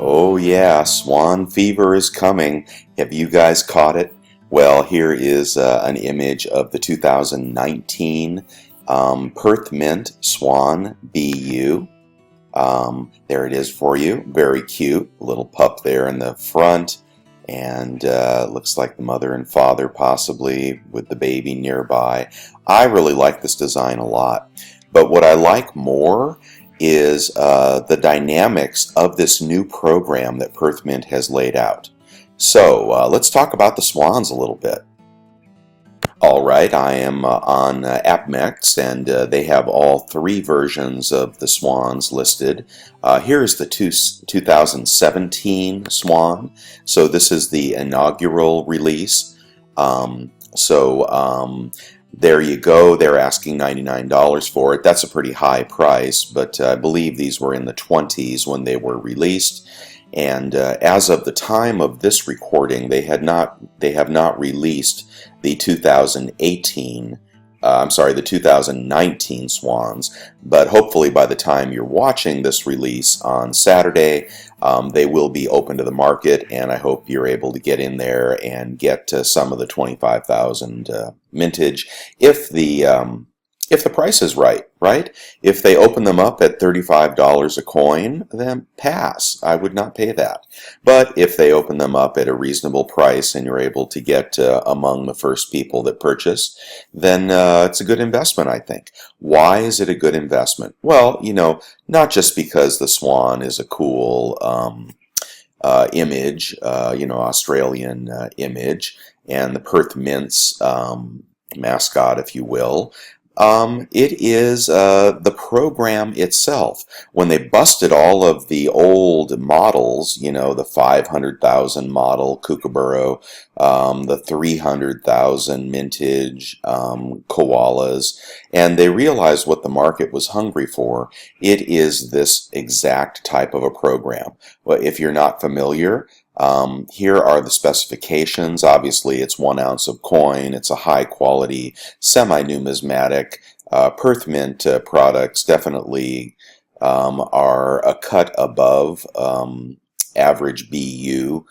Oh yeah, swan fever is coming. Have you guys caught it? Well, here is an image of the 2019 Perth Mint Swan BU. There it is for you. Very cute. Little pup there in the front. And looks like the mother and father possibly with the baby nearby. I really like this design a lot. But what I like more is the dynamics of this new program that Perth Mint has laid out. So let's talk about the Swans a little bit. Alright, I am on AppMex, and they have all three versions of the Swans listed. Here's the 2017 Swan. So this is the inaugural release. There you go. They're asking $99 for it. That's a pretty high price, but I believe these were in the 20s when they were released. And as of the time of this recording, they have not released the 2019 Swans, but hopefully by the time you're watching this release on Saturday, they will be open to the market, and I hope you're able to get in there and get some of the 25,000 mintage if the price is right? If they open them up at $35 a coin, then pass. I would not pay that. But if they open them up at a reasonable price and you're able to get among the first people that purchase, then it's a good investment, I think. Why is it a good investment? Well, not just because the Swan is a cool image, Australian image, and the Perth Mint's mascot, if you will. It is the program itself. When they busted all of the old models, the 500,000 model Kookaburra, the 300,000 mintage koalas, and they realized what the market was hungry for. It is this exact type of a program. Well, if you're not familiar, here are the specifications. Obviously, it's 1 ounce of coin. It's a high quality, semi-numismatic. Perth Mint products definitely are a cut above average BU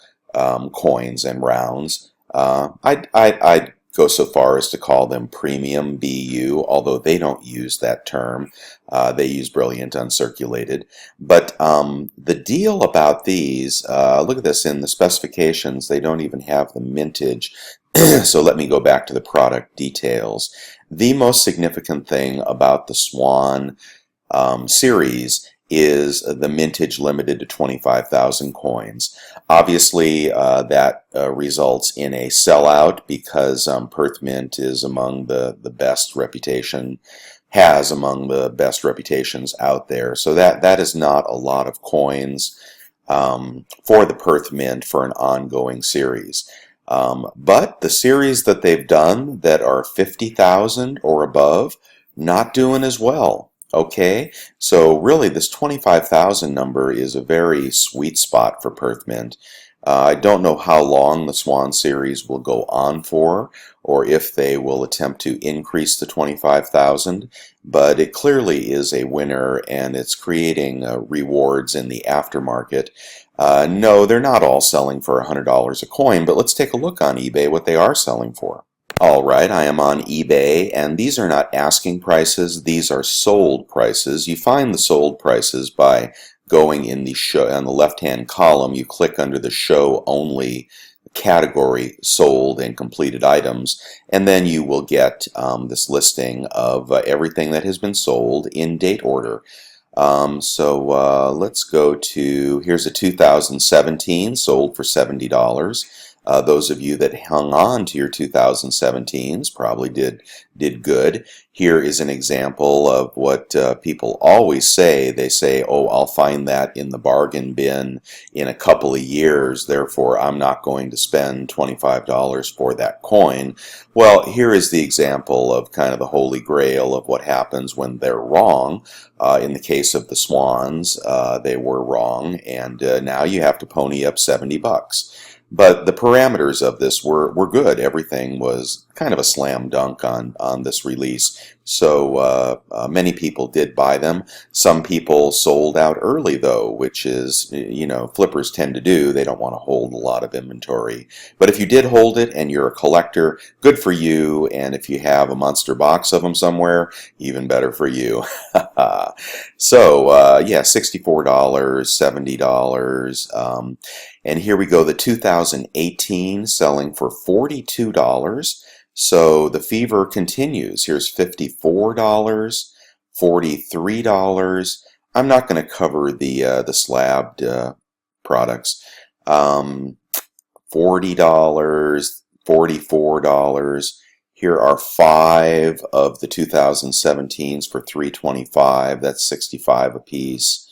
coins and rounds. I'd go so far as to call them premium BU, although they don't use that term. They use brilliant uncirculated. But the deal about these, look at this, in the specifications, they don't even have the mintage. So let me go back to the product details. The most significant thing about the Swan series is the mintage limited to 25,000 coins. Obviously, that results in a sellout because Perth Mint is among the best reputation, has among the best reputations out there. So that is not a lot of coins for the Perth Mint for an ongoing series. But the series that they've done that are 50,000 or above, not doing as well. Okay, so really this 25,000 number is a very sweet spot for Perth Mint. I don't know how long the Swan series will go on for, or if they will attempt to increase the 25,000, but it clearly is a winner, and it's creating rewards in the aftermarket. No, they're not all selling for $100 a coin, but let's take a look on eBay what they are selling for. Alright, I am on eBay, and these are not asking prices, these are sold prices. You find the sold prices by going in the show, on the left-hand column, you click under the show only category, sold and completed items, and then you will get this listing of everything that has been sold in date order. Let's go to, here's a 2017 sold for $70. Those of you that hung on to your 2017s probably did good. Here is an example of what people always say. They say, oh, I'll find that in the bargain bin in a couple of years, therefore I'm not going to spend $25 for that coin. Well, here is the example of kind of the holy grail of what happens when they're wrong. In the case of the Swans, they were wrong, and now you have to pony up $70. But the parameters of this were good. Everything was kind of a slam dunk on this release. So many people did buy them. Some people sold out early though, which is, you know, flippers tend to do. They don't want to hold a lot of inventory. But if you did hold it and you're a collector, good for you. And if you have a monster box of them somewhere, even better for you. So yeah, $64, $70. And here we go, the 2018 selling for $42. So the fever continues. Here's $54, $43. I'm not going to cover the slabbed products. $40, $44. Here are 5 of the 2017s for $325. That's $65 a piece.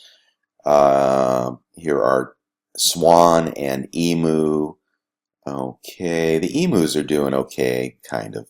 Here are Swan and Emu. Okay, the emus are doing okay, kind of.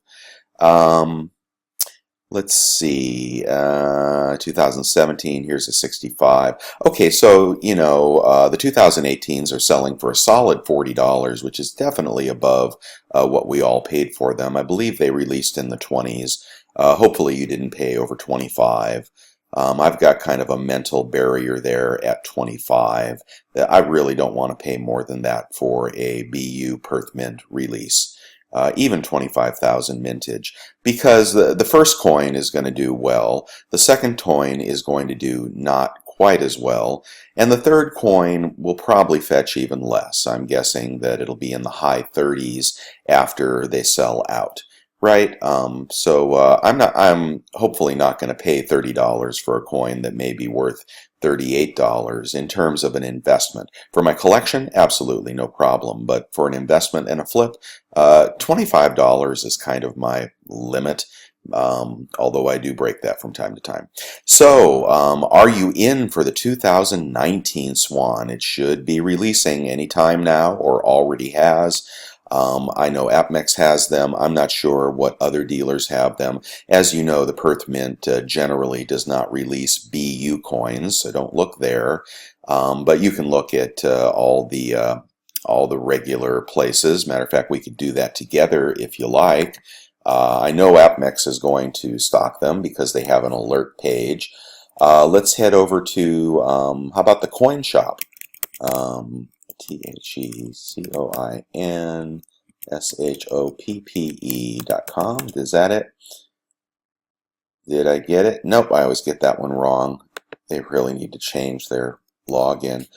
Let's see, 2017, here's a 65. Okay, so, you know, the 2018s are selling for a solid $40, which is definitely above what we all paid for them. I believe they released in the 20s. Hopefully you didn't pay over 25. I've got kind of a mental barrier there at 25. I really don't want to pay more than that for a BU Perth Mint release. Even 25,000 mintage, because the first coin is going to do well, the second coin is going to do not quite as well, and the third coin will probably fetch even less. I'm guessing that it'll be in the high 30s after they sell out. Right, I'm hopefully not going to pay $30 for a coin that may be worth $38 in terms of an investment. For my collection, absolutely no problem, but for an investment and a flip, $25 is kind of my limit, although I do break that from time to time. So, are you in for the 2019 Swan? It should be releasing anytime now, or already has. I know APMEX has them. I'm not sure what other dealers have them. As you know, the Perth Mint generally does not release BU coins, so don't look there. But you can look at all the regular places. Matter of fact, we could do that together if you like. I know APMEX is going to stock them because they have an alert page. Let's head over to, how about the coin shop? TheCoinShoppe.com. Is that it? Did I get it? Nope, I always get that one wrong. They really need to change their login.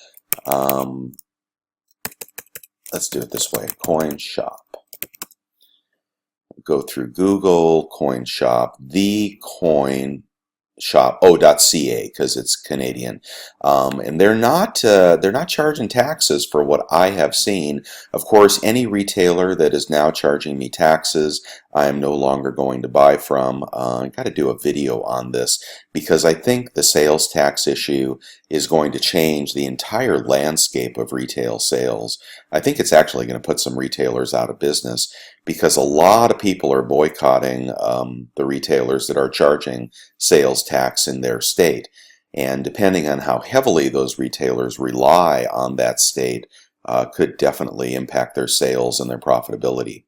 Let's do it this way. Coin shop. Go through Google, coin shop, the coin shop, .ca, because it's Canadian, and they're not charging taxes for what I have seen. Of course, any retailer that is now charging me taxes, I am no longer going to buy from. I got to do a video on this because I think the sales tax issue is going to change the entire landscape of retail sales. I think it's actually going to put some retailers out of business because a lot of people are boycotting the retailers that are charging sales tax in their state. And depending on how heavily those retailers rely on that state, could definitely impact their sales and their profitability.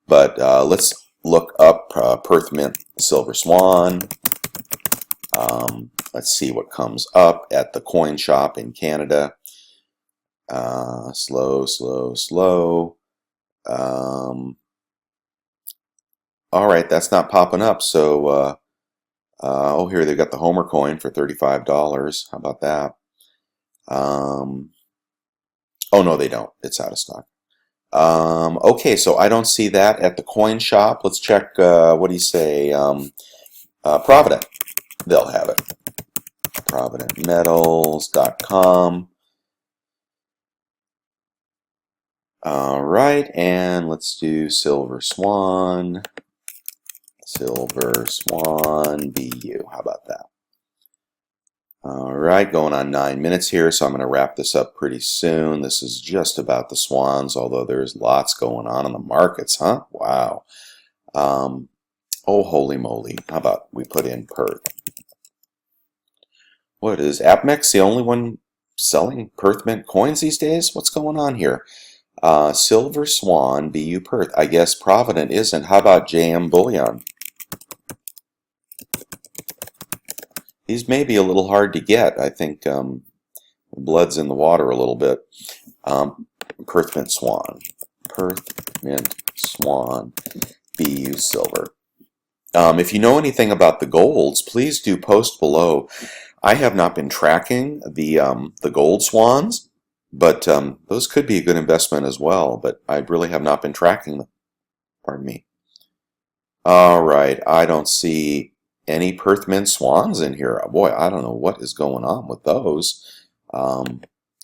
But let's look up Perth Mint Silver Swan. Let's see what comes up at the coin shop in Canada. Slow. All right, that's not popping up. So, oh, here they've got the Homer coin for $35. How about that? Oh, no, they don't. It's out of stock. Okay, so I don't see that at the coin shop. Let's check, what do you say? Provident. They'll have it. ProvidentMetals.com. All right, and let's do Silver Swan. Silver Swan BU. How about that? All right, going on 9 minutes here, so I'm going to wrap this up pretty soon. This is just about the Swans, although there's lots going on in the markets, huh? Wow. Oh, holy moly. How about we put in Perth? What is APMEX the only one selling Perth Mint coins these days? What's going on here? Silver Swan, BU Perth. I guess Provident isn't. How about JM Bullion? These may be a little hard to get. I think blood's in the water a little bit. Perth Mint Swan. Perth Mint Swan, BU Silver. If you know anything about the golds, please do post below. I have not been tracking the gold swans, but those could be a good investment as well. But I really have not been tracking them. Pardon me. All right, I don't see any Perth Mint Swans in here. Boy, I don't know what is going on with those.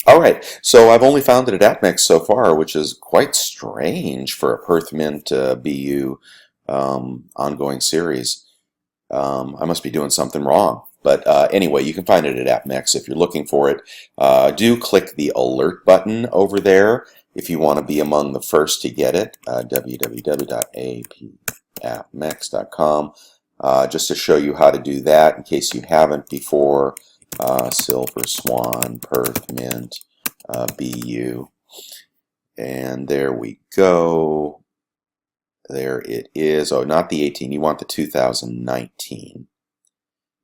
All right, so I've only found it at AppMex so far, which is quite strange for a Perth Mint BU ongoing series. I must be doing something wrong. But anyway, you can find it at AppMex if you're looking for it. Do click the alert button over there if you want to be among the first to get it. www.appmex.com. Just to show you how to do that in case you haven't before. Silver Swan, Perth Mint, BU. And there we go. There it is. Oh, not the 18. You want the 2019.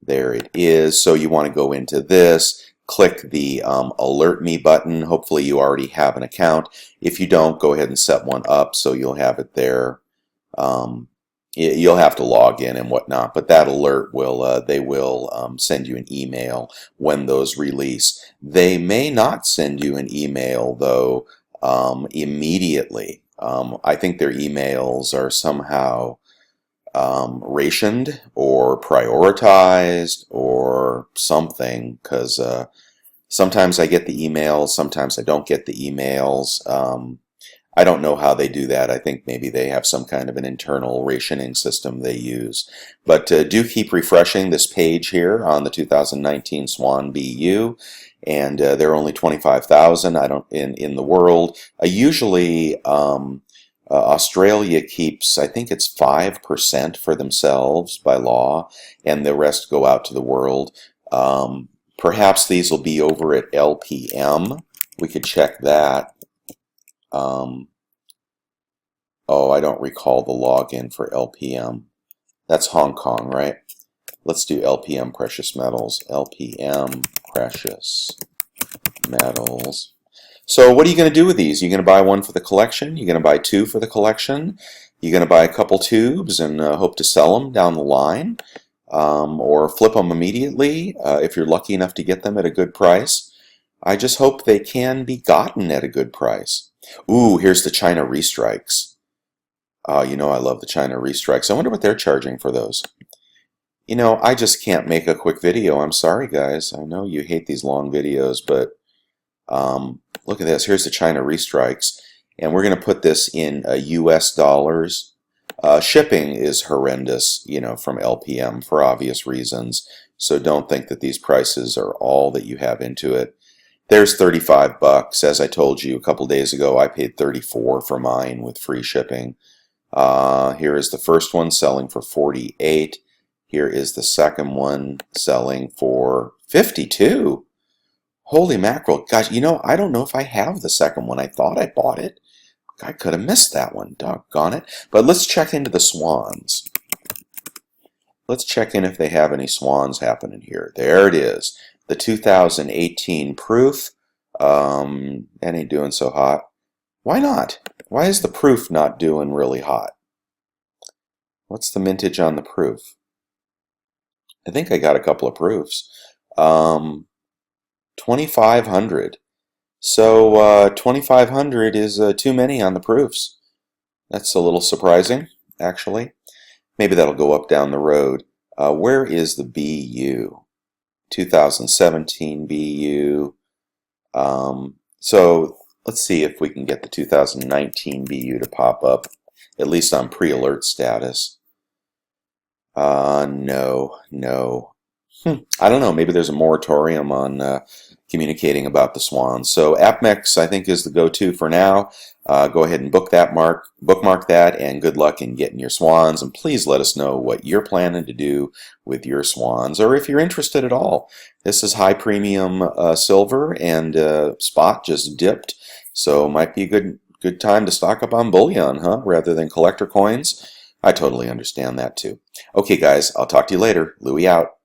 There it is. So you want to go into this, click the alert me button. Hopefully you already have an account. If you don't, go ahead and set one up so you'll have it there. You'll have to log in and whatnot, but that alert will they will send you an email when those release. They may not send you an email though immediately. I think their emails are somehow rationed or prioritized or something, because sometimes I get the emails, sometimes I don't get the emails. I don't know how they do that. I think maybe they have some kind of an internal rationing system they use. But do keep refreshing this page here on the 2019 Swan BU. And there are only 25,000 in the world. Usually Australia keeps, I think it's 5% for themselves by law, and the rest go out to the world. Perhaps these will be over at LPM. We could check that. Oh, I don't recall the login for LPM. That's Hong Kong, right? Let's do LPM Precious Metals. LPM Precious Metals. So what are you going to do with these? You're going to buy one for the collection? You're going to buy two for the collection? You're going to buy a couple tubes and hope to sell them down the line? Or flip them immediately if you're lucky enough to get them at a good price? I just hope they can be gotten at a good price. Ooh, here's the China Restrikes. You know I love the China Restrikes. I wonder what they're charging for those. You know, I just can't make a quick video. I'm sorry, guys. I know you hate these long videos, but look at this. Here's the China Restrikes, and we're going to put this in US dollars. Shipping is horrendous, you know, from LPM for obvious reasons, so don't think that these prices are all that you have into it. There's 35 bucks. As I told you a couple days ago, I paid 34 for mine with free shipping. Here is the first one selling for 48. Here is the second one selling for 52. Holy mackerel. Gosh, you know, I don't know if I have the second one. I thought I bought it. I could have missed that one. Doggone it. But let's check into the Swans. Let's check in if they have any Swans happening here. There it is. The 2018 proof. That ain't doing so hot. Why not? Why is the proof not doing really hot? What's the mintage on the proof? I think I got a couple of proofs. 2,500. So 2,500 is too many on the proofs. That's a little surprising, actually. Maybe that'll go up down the road. Where is the BU? 2017 BU. So let's see if we can get the 2019 BU to pop up, at least on pre-alert status. No. I don't know. Maybe there's a moratorium on communicating about the Swans. So AppMex, I think, is the go-to for now. Go ahead and bookmark that, and good luck in getting your Swans. And please let us know what you're planning to do with your Swans, or if you're interested at all. This is high premium silver, and spot just dipped, so might be a good good time to stock up on bullion, huh? Rather than collector coins. I totally understand that too. Okay, guys, I'll talk to you later. Louie out.